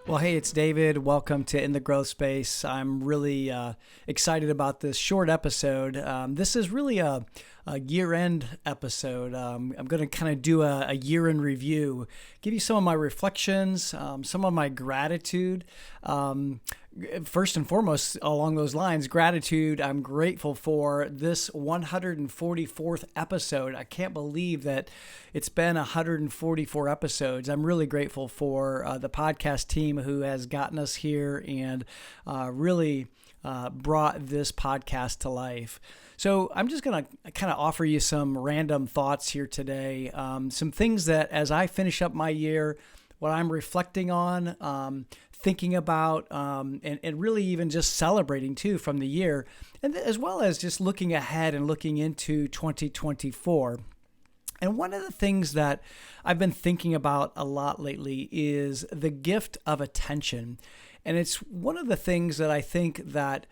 Well, hey, it's David. Welcome to In the Growth Space. I'm really excited about this short episode. This is really a year-end episode. I'm going to kind of do a year-end review, give you some of my reflections, some of my gratitude. First and foremost, along those lines, gratitude. I'm grateful for this 144th episode. I can't believe that it's been 144 episodes. I'm really grateful for the podcast team who has gotten us here and really brought this podcast to life. So I'm just going to kind of offer you some random thoughts here today, some things that as I finish up my year, what I'm reflecting on, thinking about, and really even just celebrating too from the year, and as well as just looking ahead and looking into 2024. And one of the things that I've been thinking about a lot lately is the gift of attention. And it's one of the things that I think that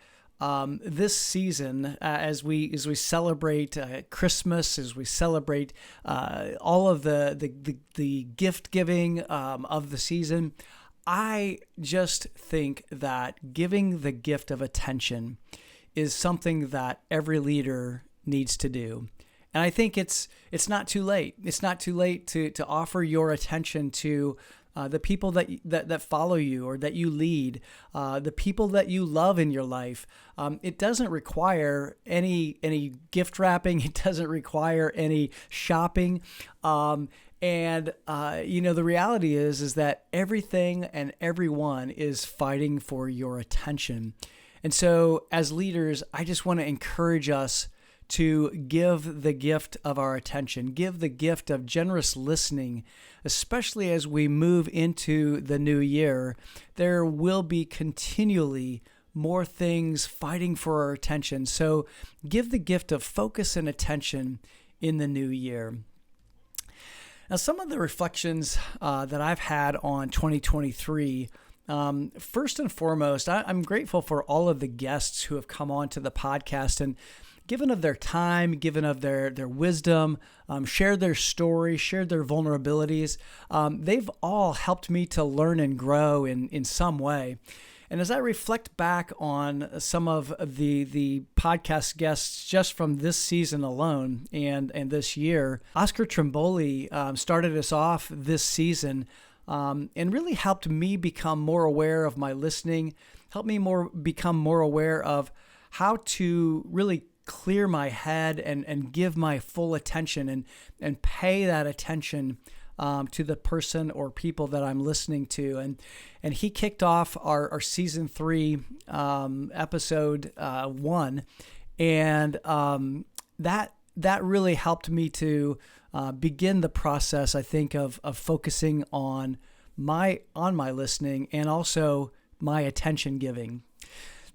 this season, as we celebrate Christmas, as we celebrate all of the gift giving of the season, I just think that giving the gift of attention is something that every leader needs to do. And I think it's not too late. It's not too late to offer your attention to the people that follow you or that you lead, the people that you love in your life. It doesn't require any gift wrapping. It doesn't require any shopping. And the reality is that everything and everyone is fighting for your attention. And so as leaders, I just want to encourage us to give the gift of our attention, give the gift of generous listening, especially as we move into the new year. There will be continually more things fighting for our attention. So give the gift of focus and attention in the new year. Now, some of the reflections that I've had on 2023, first and foremost, I'm grateful for all of the guests who have come on to the podcast and given of their time, given of their wisdom, shared their story, shared their vulnerabilities. They've all helped me to learn and grow in some way. And as I reflect back on some of the podcast guests just from this season alone and this year, Oscar Trimboli started us off this season and really helped me become more aware of my listening, helped me become more aware of how to really clear my head and give my full attention and pay that attention to the person or people that I'm listening to. And he kicked off our season 3 episode 1. And that really helped me to begin the process, I think, of focusing on my listening and also my attention giving.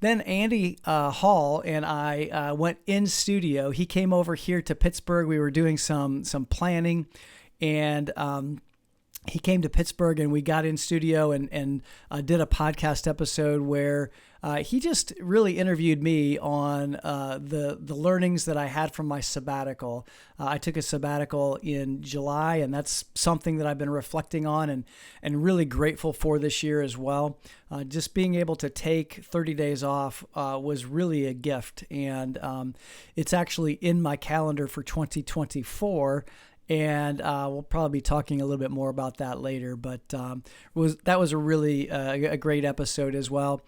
Then Andy Hall and I went in studio. He came over here to Pittsburgh. We were doing some planning, and he came to Pittsburgh, and we got in studio and did a podcast episode where he just really interviewed me on the learnings that I had from my sabbatical. I took a sabbatical in July, and that's something that I've been reflecting on and really grateful for this year as well. Just being able to take 30 days off was really a gift, and it's actually in my calendar for 2024. And we'll probably be talking a little bit more about that later, but that was a really a great episode as well.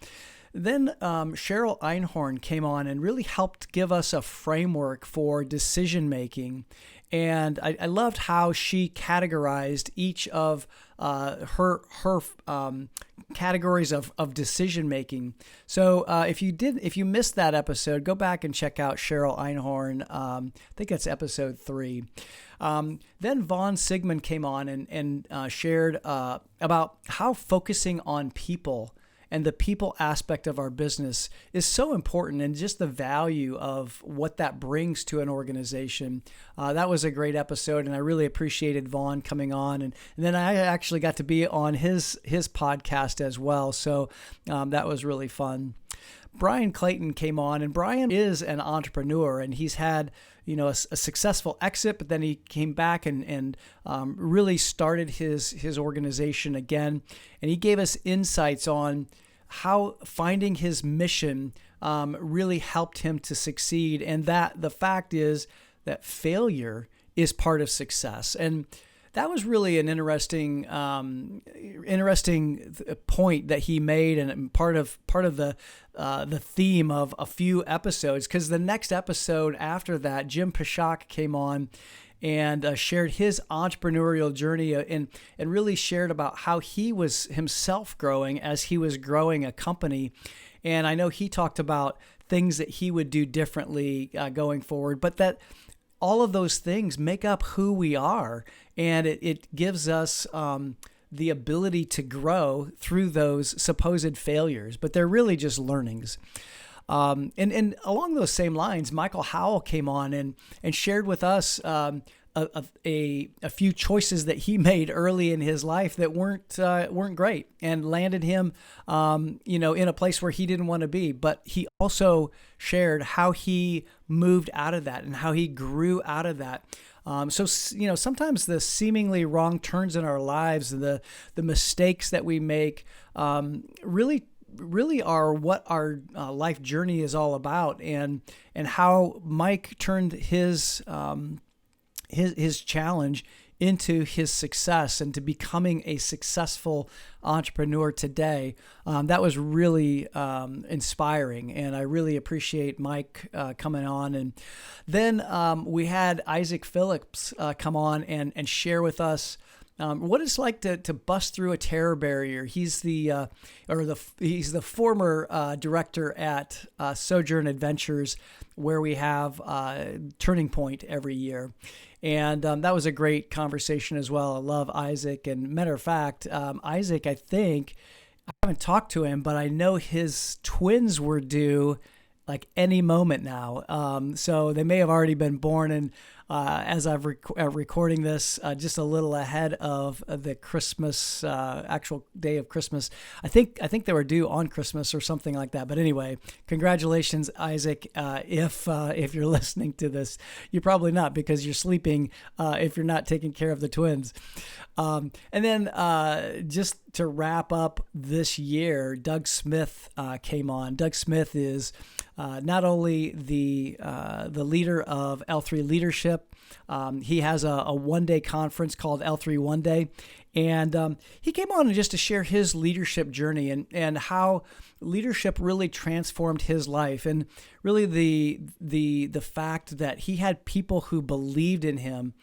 Then Cheryl Einhorn came on and really helped give us a framework for decision making. And I loved how she categorized each of her categories of decision making. So if you missed that episode, go back and check out Cheryl Einhorn. I think that's episode 3. Then Vaughn Sigmund came on and shared about how focusing on people and the people aspect of our business is so important, and just the value of what that brings to an organization. That was a great episode, and I really appreciated Vaughn coming on. And then I actually got to be on his podcast as well, so that was really fun. Brian Clayton came on, and Brian is an entrepreneur, and he's had a successful exit, but then he came back and really started his organization again, and he gave us insights on how finding his mission really helped him to succeed, and that the fact is that failure is part of success. And that was really an interesting point that he made, and part of the theme of a few episodes. Because the next episode after that, Jim Pashak came on and shared his entrepreneurial journey and really shared about how he was himself growing as he was growing a company. And I know he talked about things that he would do differently going forward, but that all of those things make up who we are, and it gives us the ability to grow through those supposed failures, but they're really just learnings. And along those same lines, Michael Howell came on and shared with us a few choices that he made early in his life that weren't great and landed him in a place where he didn't want to be. But he also shared how he moved out of that and how he grew out of that. So sometimes the seemingly wrong turns in our lives, the mistakes that we make, really are what our life journey is all about, and how Mike turned his challenge into his success and to becoming a successful entrepreneur today. That was really inspiring, and I really appreciate Mike coming on. And then we had Isaac Phillips come on and share with us what it's like to bust through a terror barrier. He's the former director at Sojourn Adventures, where we have Turning Point every year. And that was a great conversation as well. I love Isaac. And matter of fact, Isaac, I haven't talked to him, but I know his twins were due like any moment now. So they may have already been born. And as I'm recording this, just a little ahead of the Christmas, actual day of Christmas. I think they were due on Christmas or something like that. But anyway, congratulations, Isaac. If you're listening to this, you're probably not, because you're sleeping if you're not taking care of the twins. And then just to wrap up this year, Doug Smith came on. Doug Smith is not only the leader of L3 Leadership. He has a one-day conference called L3 One Day, and he came on just to share his leadership journey and how leadership really transformed his life, and really the fact that he had people who believed in him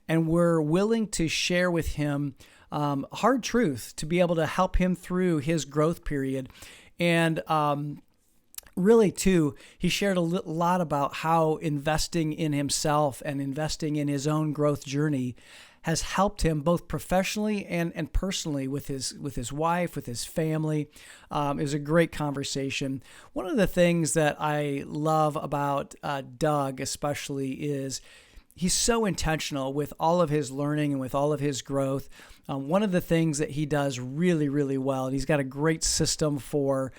and were willing to share with him hard truth to be able to help him through his growth period. And really, too, he shared a lot about how investing in himself and investing in his own growth journey has helped him both professionally and personally with his wife, with his family. It was a great conversation. One of the things that I love about Doug especially is he's so intentional with all of his learning and with all of his growth. One of the things that he does really, really well, and he's got a great system for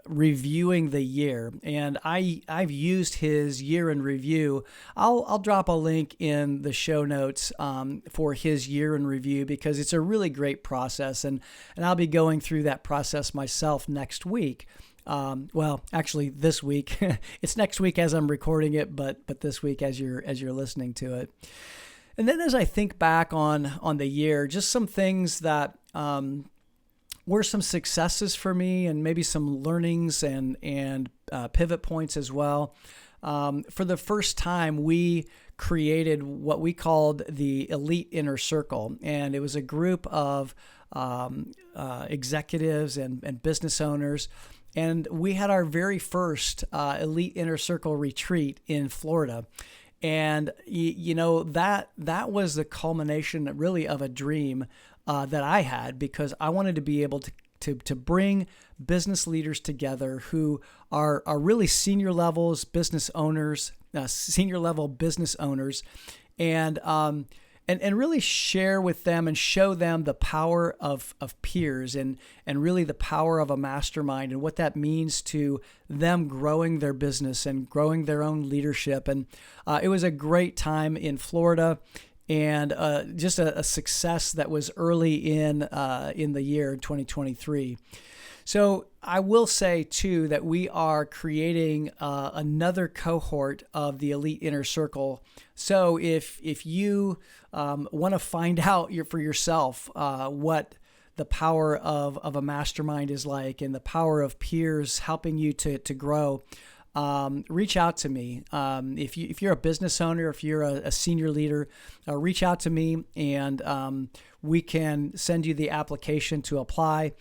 reviewing the year. And I've used his year in review. I'll drop a link in the show notes for his year in review, because it's a really great process. And I'll be going through that process myself next week. Well, actually this week. It's next week as I'm recording it, but this week as you're listening to it. And then as I think back on the year, just some things that were some successes for me, and maybe some learnings and pivot points as well. For the first time, we created what we called the Elite Inner Circle, and it was a group of executives and business owners. And we had our very first Elite Inner Circle retreat in Florida. And, that was the culmination really of a dream that I had, because I wanted to be able to bring business leaders together who are really senior levels, business owners, senior level business owners, and and really share with them and show them the power of peers and really the power of a mastermind and what that means to them growing their business and growing their own leadership. And it was a great time in Florida, and just a success that was early in the year 2023. So I will say, too, that we are creating another cohort of the Elite Inner Circle. So if you want to find out for yourself what the power of a mastermind is like and the power of peers helping you to grow, reach out to me. If you're a business owner, if you're a senior leader, reach out to me, and we can send you the application to apply.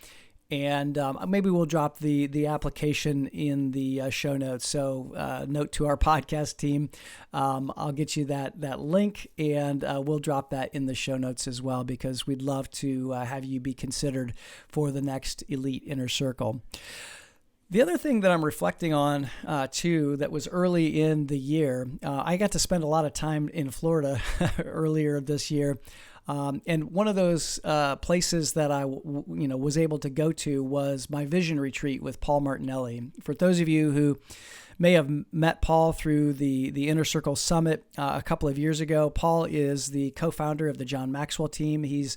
And maybe we'll drop the application in the show notes. So note to our podcast team, I'll get you that link, and we'll drop that in the show notes as well, because we'd love to have you be considered for the next Elite Inner Circle. The other thing that I'm reflecting on, too, that was early in the year, I got to spend a lot of time in Florida earlier this year. And one of those places that I was able to go to was my vision retreat with Paul Martinelli. For those of you who may have met Paul through the Inner Circle Summit a couple of years ago, Paul is the co-founder of the John Maxwell team. He's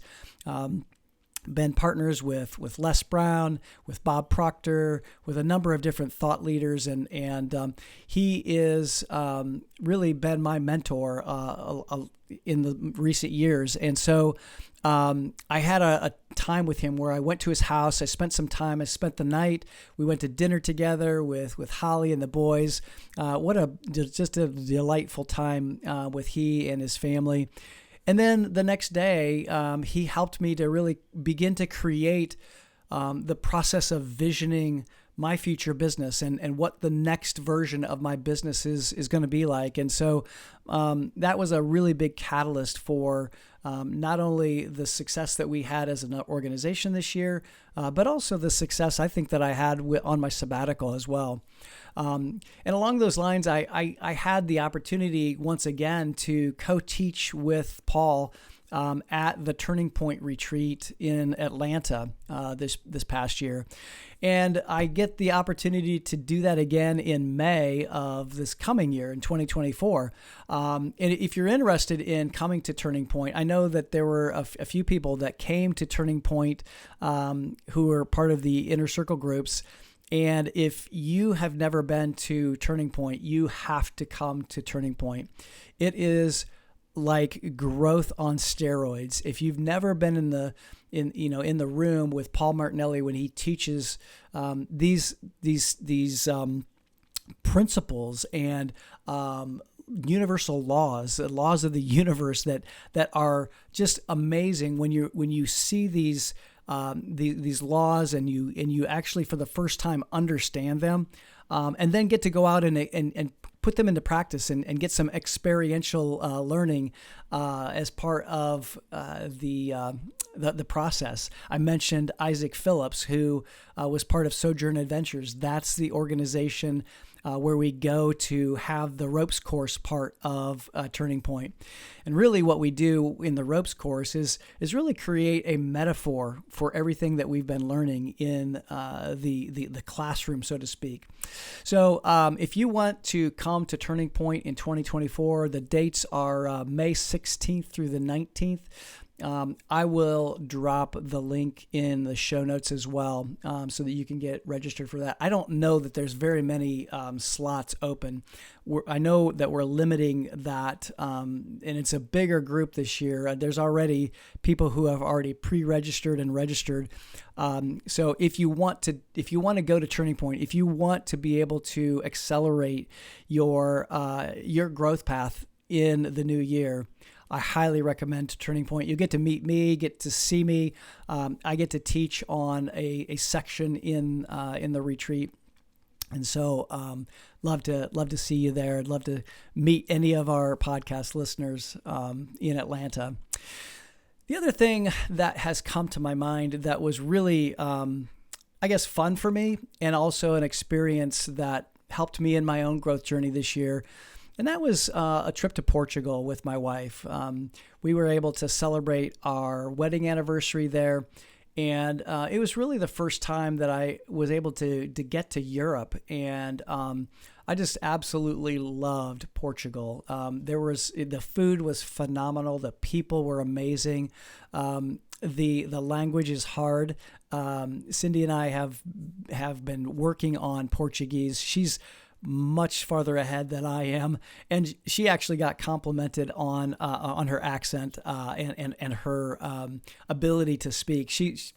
been partners with Les Brown, with Bob Proctor, with a number of different thought leaders, and he is really been my mentor in the recent years. And so I had a time with him where I went to his house. I spent some time. I spent the night. We went to dinner together with Holly and the boys. Just a delightful time with he and his family. And then the next day, he helped me to really begin to create the process of visioning my future business and what the next version of my business is going to be like. And so that was a really big catalyst for not only the success that we had as an organization this year, but also the success I think that I had on my sabbatical as well. And along those lines, I had the opportunity once again to co-teach with Paul at the Turning Point Retreat in Atlanta this past year. And I get the opportunity to do that again in May of this coming year in 2024. And if you're interested in coming to Turning Point, I know that there were a few people that came to Turning Point who were part of the Inner Circle groups. And if you have never been to Turning Point, you have to come to Turning Point. It is like growth on steroids. If you've never been in the room with Paul Martinelli when he teaches these principles and universal laws of the universe that are just amazing when you see these laws and you actually for the first time understand them, and then get to go out and put them into practice and get some experiential learning as part of the process. I mentioned Isaac Phillips, who was part of Sojourn Adventures. That's the organization where we go to have the ropes course part of Turning Point. And really what we do in the ropes course is really create a metaphor for everything that we've been learning in the classroom, so to speak. So if you want to come to Turning Point in 2024, the dates are May 16th through the 19th. I will drop the link in the show notes as well, so that you can get registered for that. I don't know that there's very many slots open. I know that we're limiting that, and it's a bigger group this year. There's already people who have already pre-registered and registered. So if you want to go to Turning Point, if you want to be able to accelerate your growth path in the new year, I highly recommend Turning Point. You get to meet me, get to see me. I get to teach on a section in the retreat, and so love to see you there. I'd love to meet any of our podcast listeners in Atlanta. The other thing that has come to my mind that was really, I guess, fun for me, and also an experience that helped me in my own growth journey this year, And that was a trip to Portugal with my wife. We were able to celebrate our wedding anniversary there. And it was really the first time that I was able to get to Europe. And I just absolutely loved Portugal. The food was phenomenal. The people were amazing. The language is hard. Cindy and I have been working on Portuguese. She's much farther ahead than I am, and she actually got complimented on her accent and her ability to speak. She's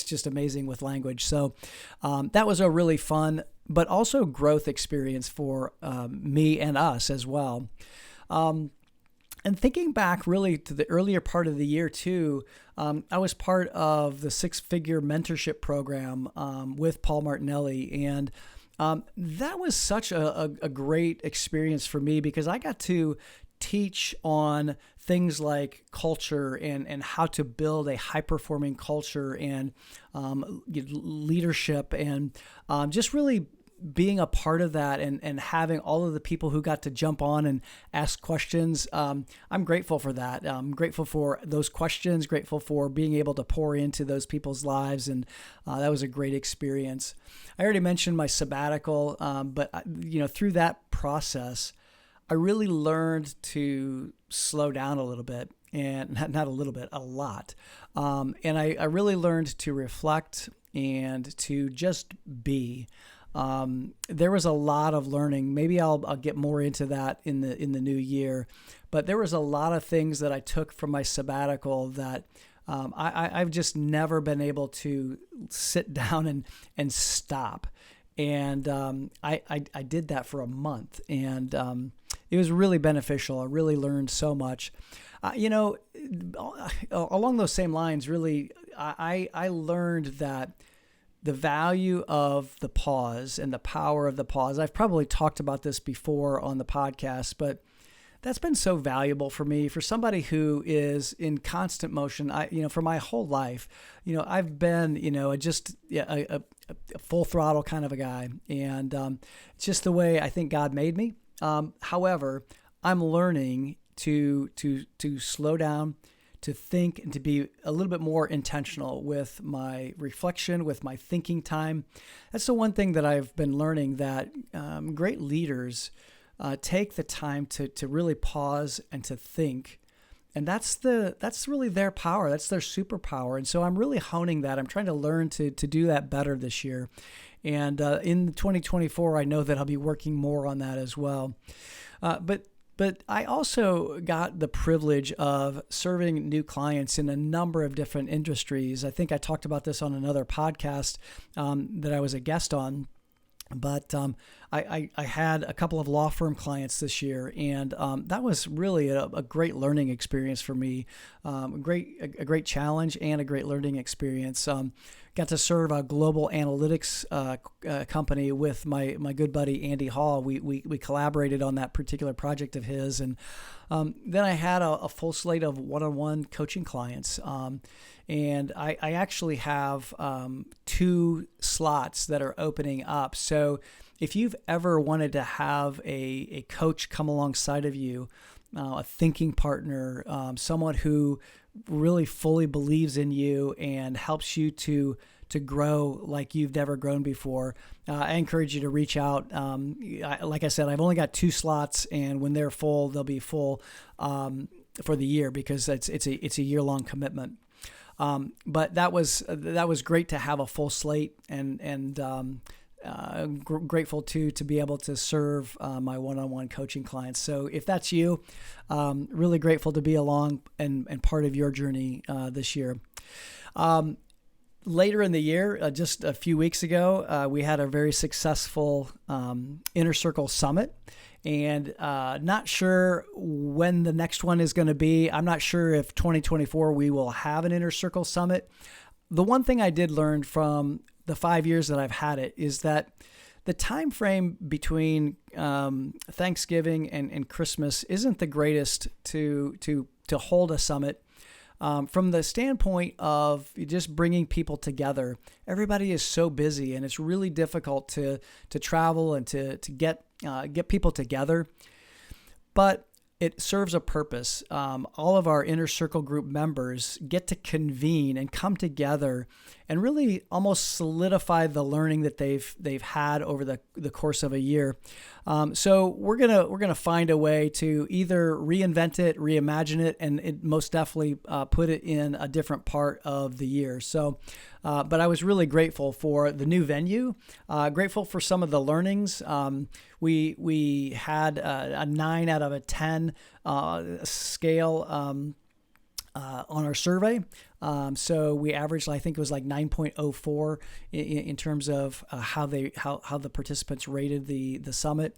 just amazing with language. So that was a really fun, but also growth experience for me and us as well. And thinking back really to the earlier part of the year too, I was part of the 6-figure mentorship program with Paul Martinelli, and that was such a great experience for me because I got to teach on things like culture and how to build a high-performing culture and leadership and just really being a part of that and having all of the people who got to jump on and ask questions. I'm grateful for that. I'm grateful for those questions, grateful for being able to pour into those people's lives. And that was a great experience. I already mentioned my sabbatical, but through that process, I really learned to slow down a little bit, and not a little bit, a lot. And I really learned to reflect and to just be. There was a lot of learning. Maybe I'll get more into that in the new year, but there was a lot of things that I took from my sabbatical that I've just never been able to sit down and stop. And I did that for a month, and it was really beneficial. I really learned so much. Along those same lines, really, I learned that the value of the pause and the power of the pause. I've probably talked about this before on the podcast, but that's been so valuable for me, for somebody who is in constant motion. For my whole life, I've been, a full throttle kind of a guy, and it's just the way I think God made me. However, I'm learning to slow down, to think, and to be a little bit more intentional with my reflection, with my thinking time. That's the one thing that I've been learning, that great leaders take the time to really pause and to think. And that's really their power. That's their superpower. And so I'm really honing that. I'm trying to learn to do that better this year. And in 2024, I know that I'll be working more on that as well. But I also got the privilege of serving new clients in a number of different industries. I think I talked about this on another podcast that I was a guest on. But I had a couple of law firm clients this year, and that was really a great learning experience for me. A great challenge and a great learning experience. Got to serve a global analytics company with my good buddy Andy Hall. We collaborated on that particular project of his, and then I had a full slate of one-on-one coaching clients. And I actually have 2 slots that are opening up. So if you've ever wanted to have a coach come alongside of you, a thinking partner, someone who really fully believes in you and helps you to grow like you've never grown before, I encourage you to reach out. Like I said, I've only got 2 slots, and when they're full, they'll be full for the year, because it's a year-long commitment. But that was great to have a full slate, and grateful to be able to serve my one-on-one coaching clients. So if that's you, really grateful to be along and part of your journey this year. Later in the year, just a few weeks ago, we had a very successful Inner Circle Summit. And not sure when the next one is going to be. I'm not sure if 2024 we will have an Inner Circle Summit. The one thing I did learn from the 5 years that I've had it is that the time frame between Thanksgiving and Christmas isn't the greatest to hold a summit. From the standpoint of just bringing people together, everybody is so busy, and it's really difficult to travel and to get people together. but it serves a purpose. All of our inner circle group members get to convene and come together and really almost solidify the learning that they've had over the course of a year. So we're gonna find a way to either reinvent it, reimagine it, and it most definitely put it in a different part of the year. So, but I was really grateful for the new venue, grateful for some of the learnings. We had a 9 out of a 10 scale on our survey. So we averaged, I think it was like 9.04 in terms of how the participants rated the summit.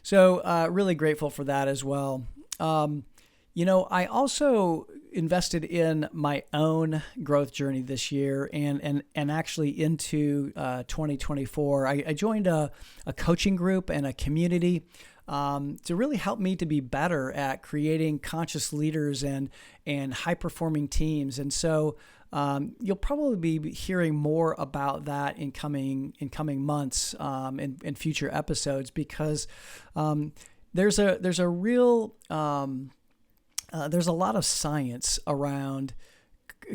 So really grateful for that as well. I also invested in my own growth journey this year and actually into 2024. I joined a coaching group and a community to really help me to be better at creating conscious leaders and high-performing teams. And so you'll probably be hearing more about that in coming months in future episodes, because there's a real there's a lot of science around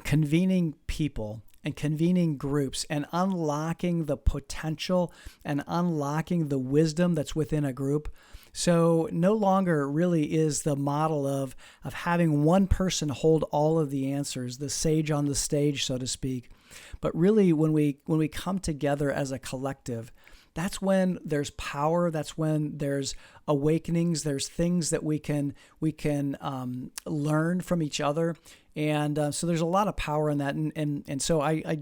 convening people and convening groups and unlocking the potential and unlocking the wisdom that's within a group. So no longer really is the model of having one person hold all of the answers, the sage on the stage, so to speak. But really, when we come together as a collective, that's when there's power. That's when there's awakenings. There's things that we can learn from each other, and so there's a lot of power in that. And so I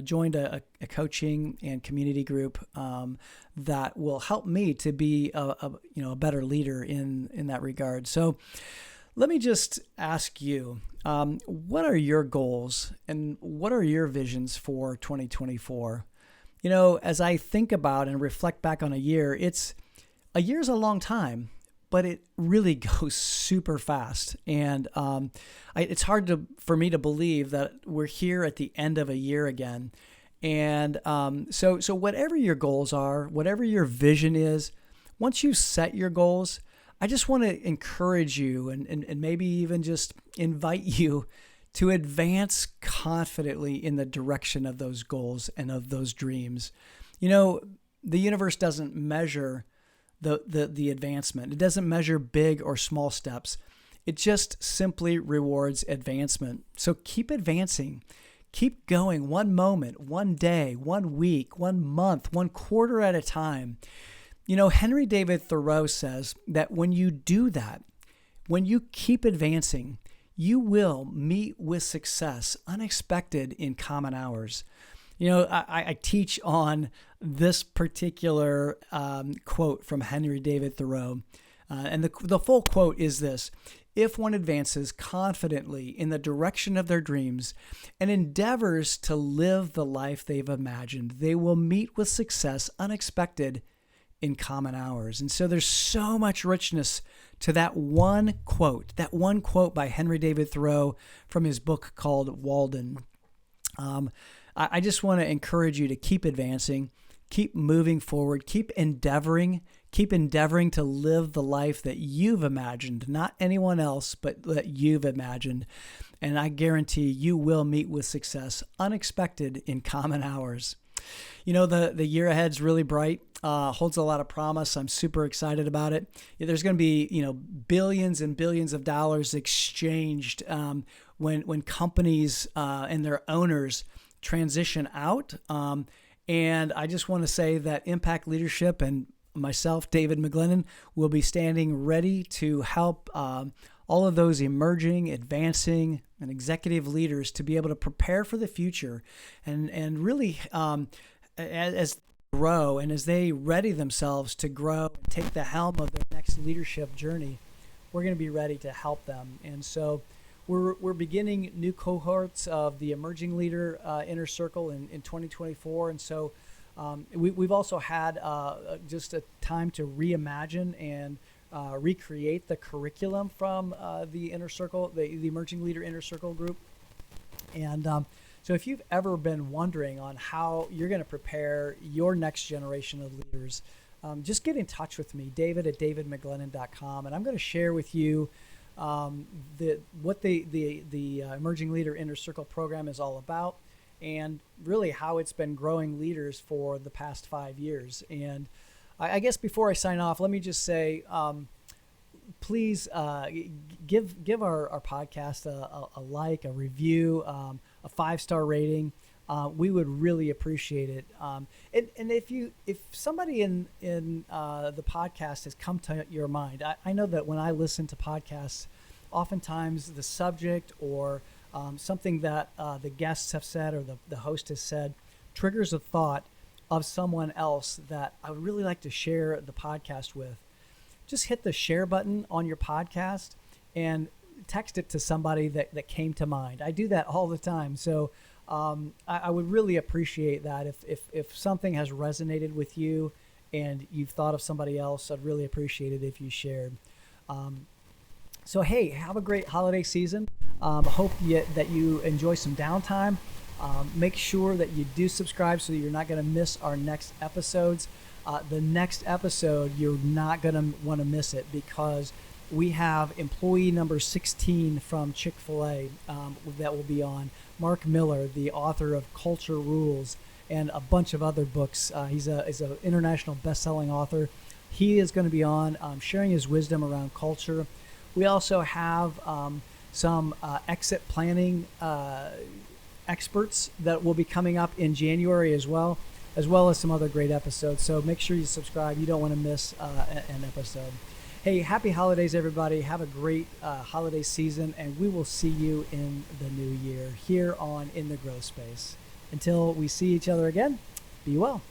joined a coaching and community group that will help me to be a better leader in that regard. So let me just ask you, what are your goals and what are your visions for 2024? As I think about and reflect back on a year's a long time, but it really goes super fast. And it's hard for me to believe that we're here at the end of a year again. And so whatever your goals are, whatever your vision is, once you set your goals, I just want to encourage you and maybe even just invite you to advance confidently in the direction of those goals and of those dreams. The universe doesn't measure the advancement. It doesn't measure big or small steps. It just simply rewards advancement. So keep advancing. Keep going, one moment, one day, 1 week, 1 month, 1 quarter at a time. Henry David Thoreau says that when you do that, when you keep advancing, you will meet with success unexpected in common hours. I teach on this particular quote from Henry David Thoreau. And the full quote is this: "If one advances confidently in the direction of their dreams and endeavors to live the life they've imagined, they will meet with success unexpected in common hours." And so there's so much richness to that one quote by Henry David Thoreau from his book called Walden. I just want to encourage you to keep advancing, keep moving forward, keep endeavoring to live the life that you've imagined, not anyone else, but that you've imagined. And I guarantee you will meet with success unexpected in common hours. The year ahead's really bright, holds a lot of promise. I'm super excited about it. There's going to be, billions and billions of dollars exchanged when companies and their owners transition out. And I just want to say that Impact Leadership and myself, David McGlennon, will be standing ready to help all of those emerging, advancing, and executive leaders to be able to prepare for the future and really as they grow and as they ready themselves to grow and take the helm of their next leadership journey, we're going to be ready to help them. And so we're beginning new cohorts of the Emerging Leader Inner Circle in 2024. And so we've also had just a time to reimagine and recreate the curriculum from the Inner Circle, the Emerging Leader Inner Circle group. And so if you've ever been wondering on how you're going to prepare your next generation of leaders, just get in touch with me, david@davidmcglennon.com, and I'm going to share with you what the Emerging Leader Inner Circle program is all about, and really how it's been growing leaders for the past 5 years. And I guess before I sign off, let me just say, please give our podcast a like, a review, a 5-star rating. We would really appreciate it. And if somebody in the podcast has come to your mind, I know that when I listen to podcasts, oftentimes the subject or something that the guests have said or the host has said triggers a thought of someone else that I would really like to share the podcast with. Just hit the share button on your podcast and text it to somebody that came to mind. I do that all the time. So I would really appreciate that. If something has resonated with you and you've thought of somebody else, I'd really appreciate it if you shared. So, hey, have a great holiday season. Hope that you enjoy some downtime. Make sure that you do subscribe so that you're not going to miss our next episodes. The next episode, you're not going to want to miss it because we have employee number 16 from Chick-fil-A that will be on. Mark Miller, the author of Culture Rules and a bunch of other books. He's an international best-selling author. He is going to be on sharing his wisdom around culture. We also have some exit planning experts that will be coming up in January as well as some other great episodes. So make sure you subscribe. You don't want to miss an episode. Hey, happy holidays, everybody. Have a great holiday season, and we will see you in the new year here on In the Growth Space. Until we see each other again, be well.